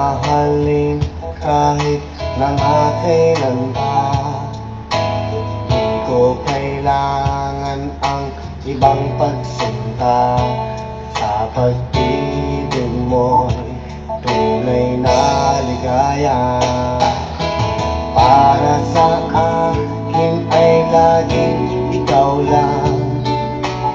mahalin kahit na kailan pa. Di ko kailangan ang ibang pagsinta. Sa pag-ibig mo'y tunay na ligaya. Para sa akin ay laging ikaw lang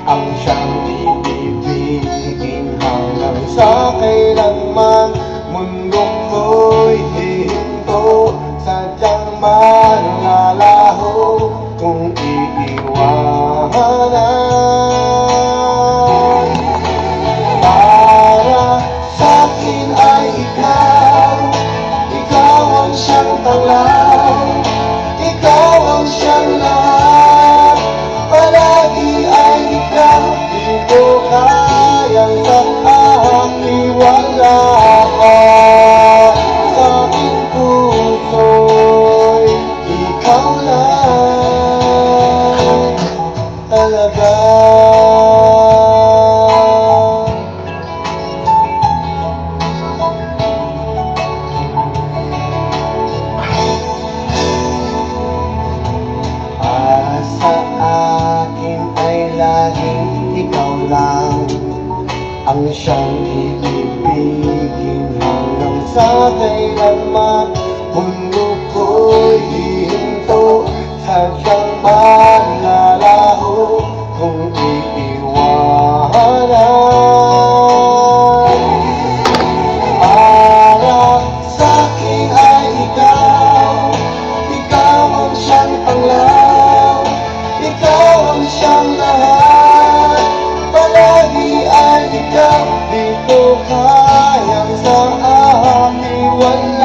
ang siyang ibibigin hanggang sa kailanman. Mundo ko'y hihinto, sadyang malalaho kung iiwanan. Para sa'kin ay ikaw, ikaw ang siyang tanglaw, ikaw ang siyang lahat. Palagi ay ikaw, di ko kayang iwala ka. Sa aking puso'y ikaw lang talaga. Para sa akin ay laging ikaw lang ang siyang ibibigin hanggang sa kailanman. Mundo ko'y hihinto, sadyang malalaho kung iiwanan. Para sa'kin ay ikaw, ikaw ang siyang panglaw, ikaw ang siyang lahat. Palagi ay ikaw, di ko kayang sa aking iwan.